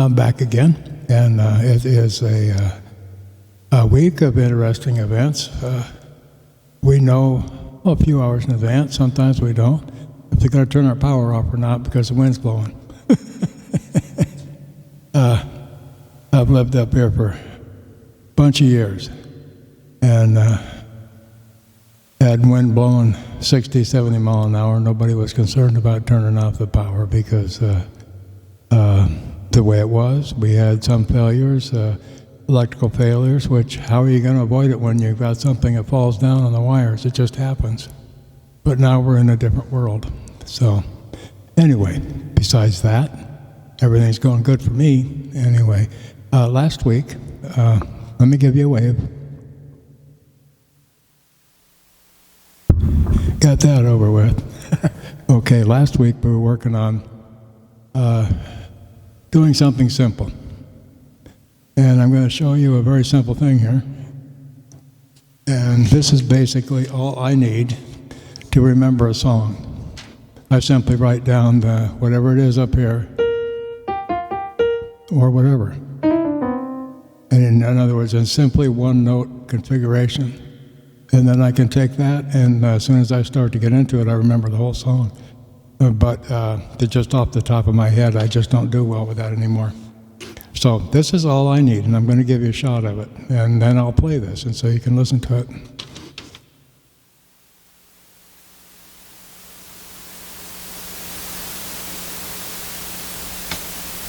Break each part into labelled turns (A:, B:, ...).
A: I'm back again, and it is a week of interesting events. We know a few hours in advance. Sometimes we don't. If they're going to turn our power off or not because the wind's blowing. I've lived up here for a bunch of years, and had wind blowing 60, 70 mile an hour. Nobody was concerned about turning off the power because the way it was, we had some failures, electrical failures, which how are you going to avoid it when you've got something that falls down on the wires? It just happens. But now we're in a different world. So anyway, besides that, everything's going good for me. Anyway, last week, let me give you a wave. Got that over with. Okay, last week we were working on doing something simple. And I'm going to show you a very simple thing here. And this is basically all I need to remember a song. I simply write down whatever it is up here, or whatever. And in other words, in simply one note configuration. And then I can take that, and as soon as I start to get into it, I remember the whole song. But just off the top of my head, I just don't do well with that anymore. So this is all I need, and I'm going to give you a shot of it. And then I'll play this, and so you can listen to it.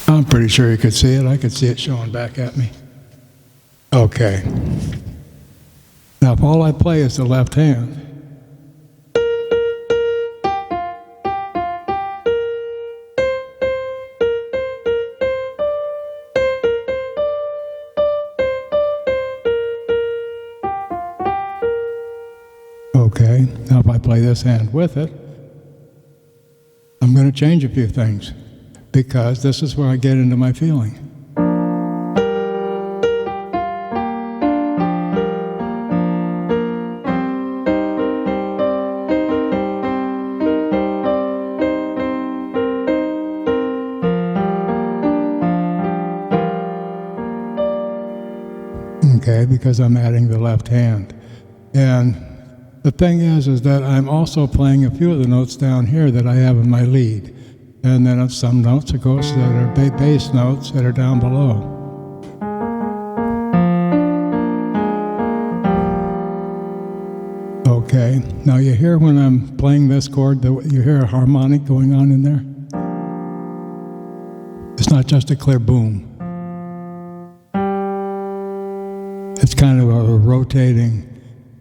A: I'm pretty sure you could see it. I could see it showing back at me. Okay. Now, if all I play is the left hand, okay, now if I play this hand with it, I'm going to change a few things because this is where I get into my feeling. Okay, because I'm adding the left hand. And the thing is that I'm also playing a few of the notes down here that I have in my lead. And then some notes, of course, that are bass notes that are down below. Okay, now you hear when I'm playing this chord, you hear a harmonic going on in there? It's not just a clear boom. It's kind of a rotating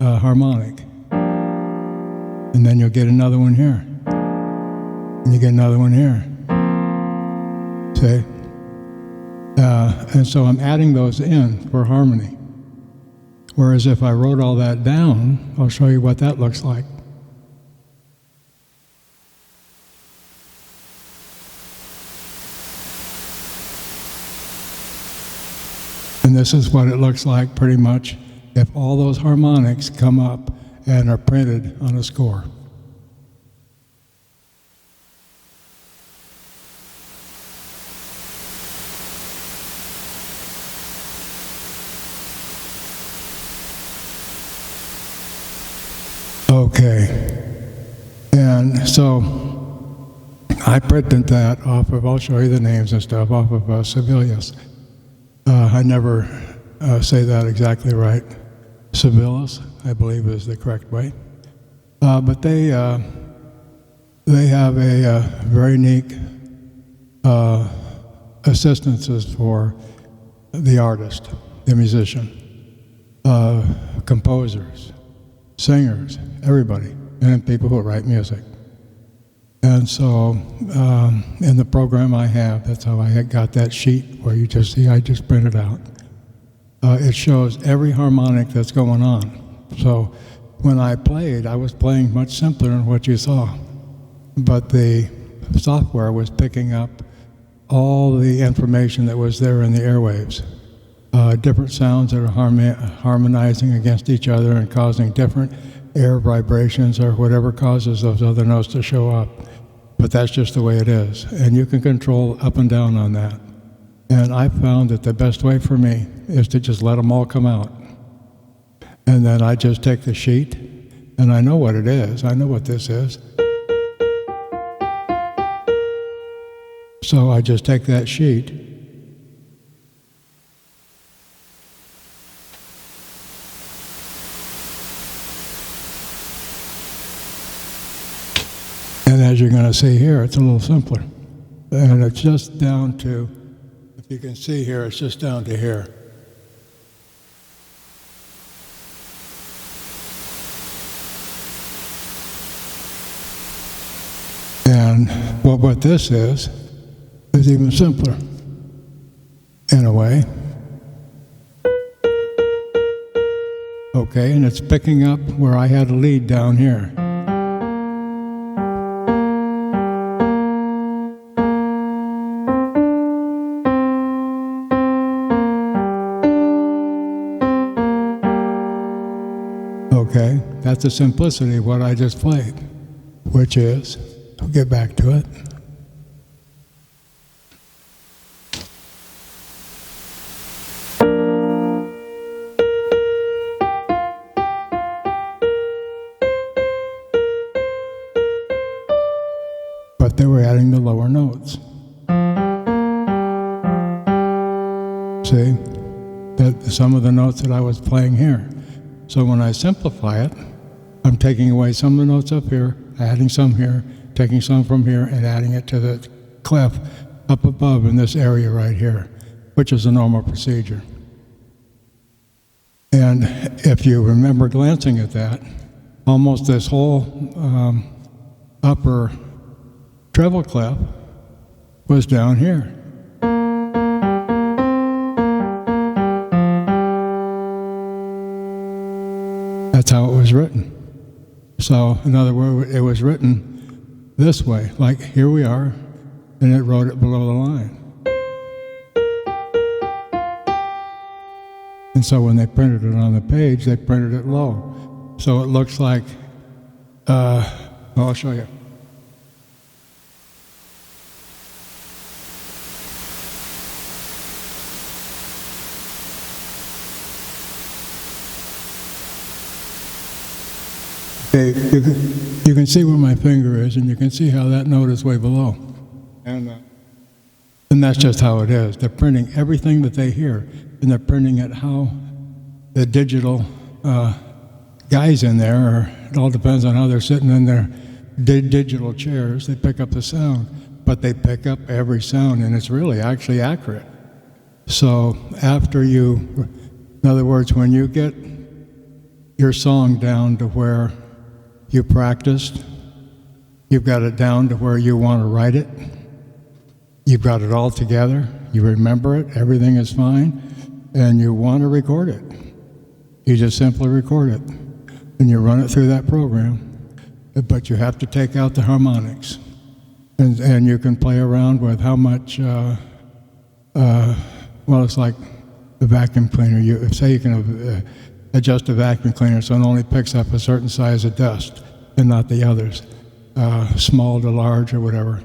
A: harmonic. And then you'll get another one here. And you get another one here. See? And so I'm adding those in for harmony. Whereas if I wrote all that down, I'll show you what that looks like. And this is what it looks like pretty much if all those harmonics come up and are printed on a score. Okay, and so I printed that off of, I'll show you the names and stuff, off of Sibelius. I never say that exactly right. Sibelius, I believe, is the correct way. But they have a very unique assistances for the artist, the musician, composers, singers, everybody, and people who write music. And so in the program I have, that's how I got that sheet where you just see I just printed out. It shows every harmonic that's going on. So when I played, I was playing much simpler than what you saw. But the software was picking up all the information that was there in the airwaves. Different sounds that are harmonizing against each other and causing different air vibrations or whatever causes those other notes to show up. But that's just the way it is. And you can control up and down on that. And I found that the best way for me is to just let them all come out. And then I just take the sheet, and I know what it is. I know what this is. So I just take that sheet, and as you're going to see here, it's a little simpler. And it's just down to, if you can see here, it's just down to here. And what this is even simpler, in a way. Okay, and it's picking up where I had a lead down here. Okay, that's the simplicity of what I just played, which is, I'll get back to it. But they were adding the lower notes. See, that some of the notes that I was playing here. So when I simplify it, I'm taking away some of the notes up here, adding some here, taking some from here, and adding it to the clef up above in this area right here, which is a normal procedure. And if you remember glancing at that, almost this whole upper treble clef was down here. That's how it was written. So, in other words, it was written this way, like here we are, and it wrote it below the line. And so when they printed it on the page, they printed it low. So it looks like, I'll show you. Okay, you can see where my finger is, and you can see how that note is way below. And that's just how it is. They're printing everything that they hear, and they're printing it how the digital guys in there, or it all depends on how they're sitting in their digital chairs, they pick up the sound. But they pick up every sound, and it's really actually accurate. So after you, in other words, when you get your song down to where you practiced, you've got it down to where you want to write it, you've got it all together, you remember it, everything is fine, and you want to record it. You just simply record it, and you run it through that program, but you have to take out the harmonics. And you can play around with how much, well, it's like the vacuum cleaner. Say you can adjust a vacuum cleaner so it only picks up a certain size of dust and not the others, small to large or whatever.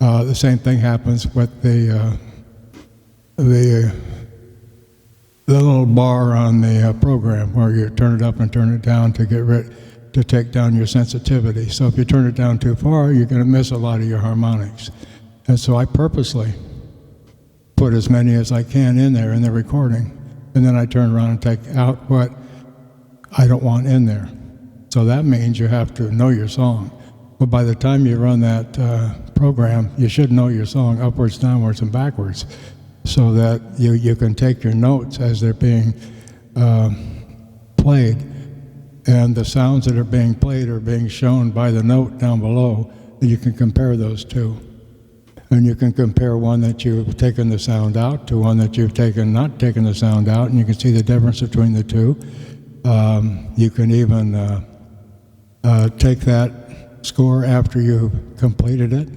A: The same thing happens with the little bar on the program where you turn it up and turn it down to take down your sensitivity. So if you turn it down too far, you're going to miss a lot of your harmonics. And so I purposely put as many as I can in there in the recording, and then I turn around and take out what I don't want in there. So that means you have to know your song. But by the time you run that program, you should know your song upwards, downwards, and backwards, so that you can take your notes as they're being played, and the sounds that are being played are being shown by the note down below, and you can compare those two. And you can compare one that you've taken the sound out to one that you've not taken the sound out, and you can see the difference between the two. You can even take that score after you've completed it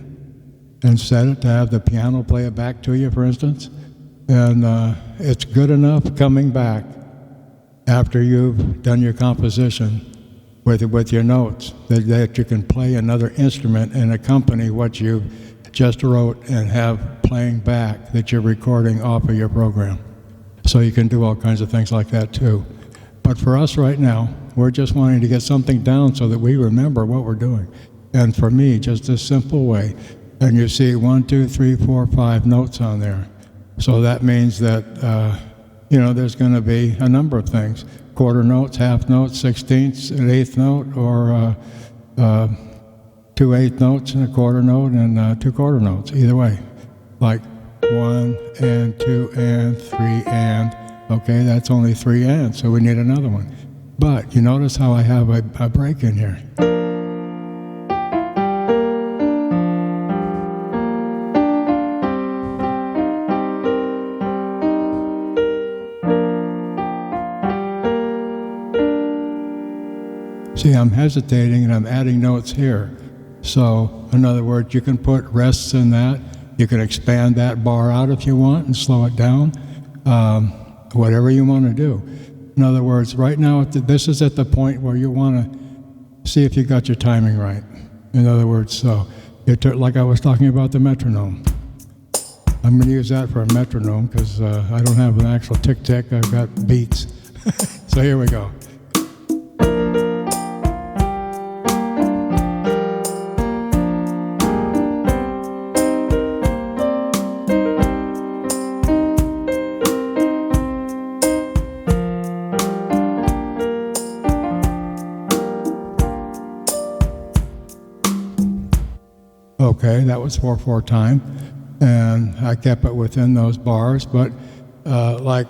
A: and set it to have the piano play it back to you, for instance. And it's good enough coming back after you've done your composition with your notes that you can play another instrument and accompany what you've just wrote and have playing back that you're recording off of your program. So you can do all kinds of things like that too. But for us right now, we're just wanting to get something down so that we remember what we're doing. And for me, just a simple way. And you see 1, 2, 3, 4, 5 notes on there. So that means that, there's going to be a number of things. Quarter notes, half notes, sixteenths, an eighth note, or 2 eighth notes and a quarter note and 2 quarter notes, either way. Like 1 and 2 and 3 and. Okay, that's only 3 and, so we need another one. But you notice how I have a break in here. See, I'm hesitating and I'm adding notes here. So, in other words, you can put rests in that. You can expand that bar out if you want and slow it down. Whatever you want to do. In other words, right now, this is at the point where you want to see if you got your timing right. In other words, so like I was talking about the metronome. I'm going to use that for a metronome because I don't have an actual tick-tick. I've got beats. So here we go. Okay, that was 4/4 time, and I kept it within those bars. But like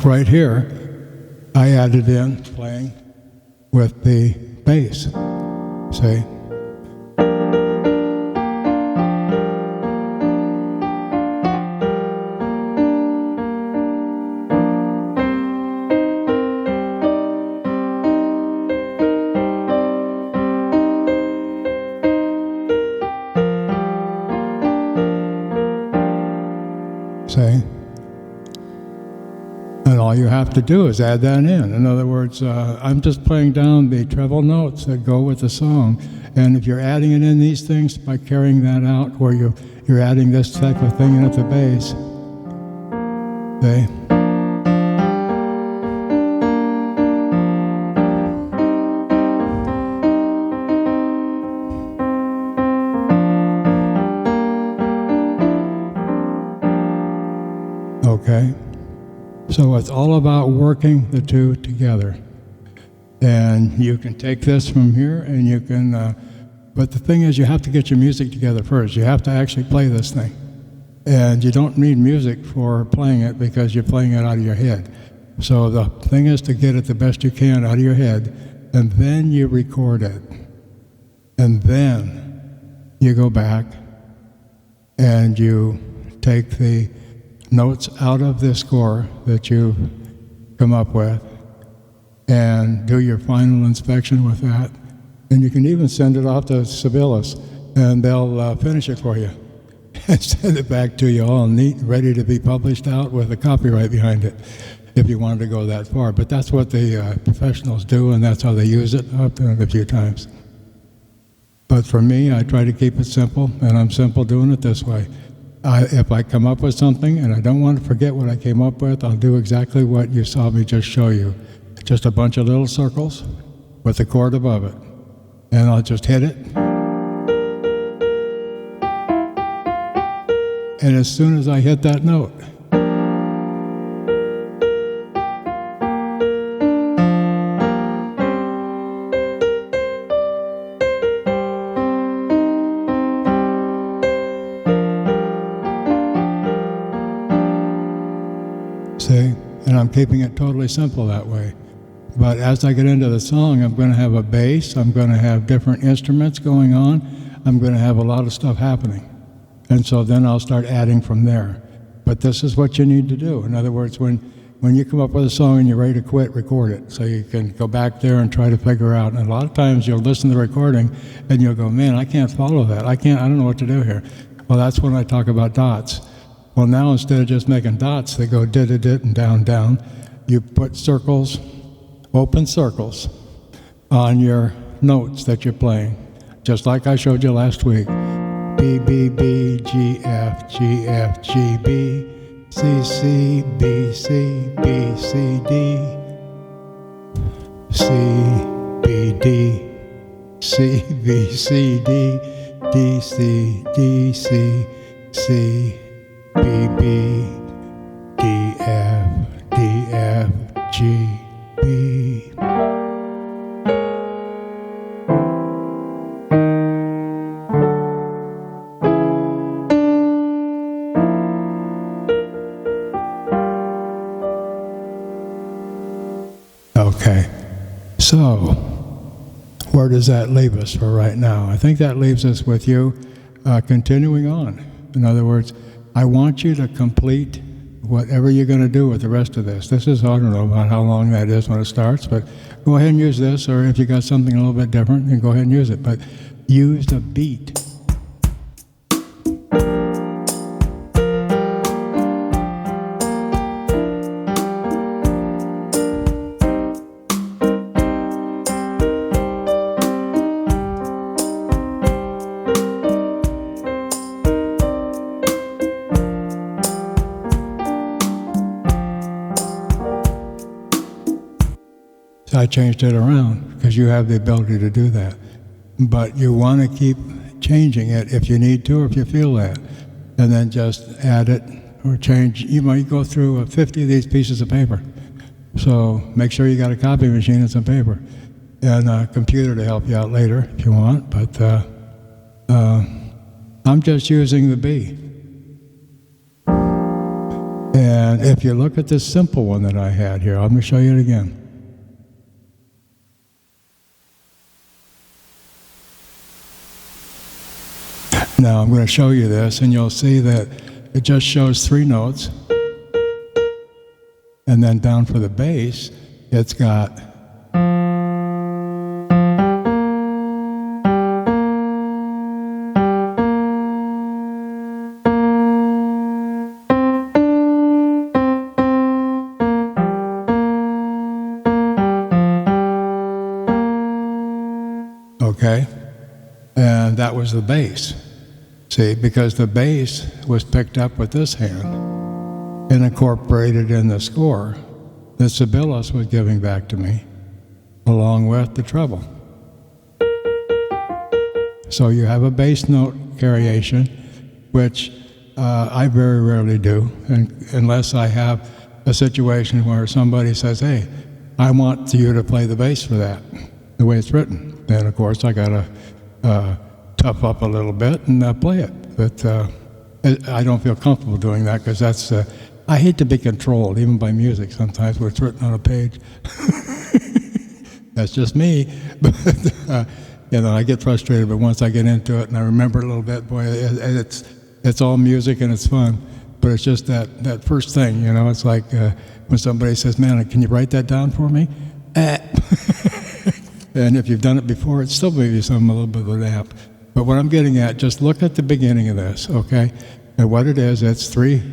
A: right here, I added in playing with the bass. See. And all you have to do is add that in. In other words, I'm just playing down the treble notes that go with the song. And if you're adding it in these things by carrying that out, where you're adding this type of thing in at the bass, okay? Okay? So it's all about working the two together. And you can take this from here and you can, but the thing is you have to get your music together first. You have to actually play this thing. And you don't need music for playing it because you're playing it out of your head. So the thing is to get it the best you can out of your head, and then you record it. And then you go back and you take the notes out of the score that you come up with and do your final inspection with that. And you can even send it off to Sibelius and they'll finish it for you and send it back to you all neat, ready to be published out with a copyright behind it if you wanted to go that far. But that's what the professionals do, and that's how they use it. I've done it a few times. But for me, I try to keep it simple, and I'm simple doing it this way. If I come up with something and I don't want to forget what I came up with, I'll do exactly what you saw me just show you. Just a bunch of little circles with a chord above it. And I'll just hit it. And as soon as I hit that note, see? And I'm keeping it totally simple that way. But as I get into the song, I'm going to have a bass, I'm going to have different instruments going on, I'm going to have a lot of stuff happening. And so then I'll start adding from there. But this is what you need to do. In other words, when you come up with a song and you're ready to quit, record it. So you can go back there and try to figure out. And a lot of times you'll listen to the recording and you'll go, man, I can't follow that. I don't know what to do here. Well, that's when I talk about dots. Well, now instead of just making dots that go dit-dit-dit and down, down, you put circles, open circles, on your notes that you're playing, just like I showed you last week. B, B, B, G, F, G, F, G, B, C, C, B, C, B, C, D, C, B, D, C, B, C, D, D, C, D, C, C, B, B, D, F, D, F, G, B. Okay, so where does that leave us for right now? I think that leaves us with you continuing on. In other words, I want you to complete whatever you're going to do with the rest of this. This is, I don't know about how long that is when it starts, but go ahead and use this, or if you got something a little bit different, then go ahead and use it. But use the beat. I changed it around because you have the ability to do that. But you want to keep changing it if you need to or if you feel that. And then just add it or change. You might go through 50 of these pieces of paper. So make sure you got a copy machine and some paper. And a computer to help you out later if you want. But I'm just using the B. And if you look at this simple one that I had here, I'm going to show you it again. Now I'm going to show you this, and you'll see that it just shows 3 notes. And then down for the bass, it's got okay? And that was the bass. See, because the bass was picked up with this hand and incorporated in the score that Sibelius was giving back to me, along with the treble. So you have a bass note variation, which I very rarely do, unless I have a situation where somebody says, hey, I want you to play the bass for that, the way it's written. Then, of course, I got to tough up a little bit and play it. But I don't feel comfortable doing that because that's, I hate to be controlled, even by music sometimes, where it's written on a page. That's just me. But, you know, I get frustrated, but once I get into it and I remember a little bit, boy, it's all music and it's fun. But it's just that first thing, you know, it's like when somebody says, man, can you write that down for me? And if you've done it before, it still may be a little bit of an amp. But what I'm getting at, just look at the beginning of this, okay? And what it is, it's 3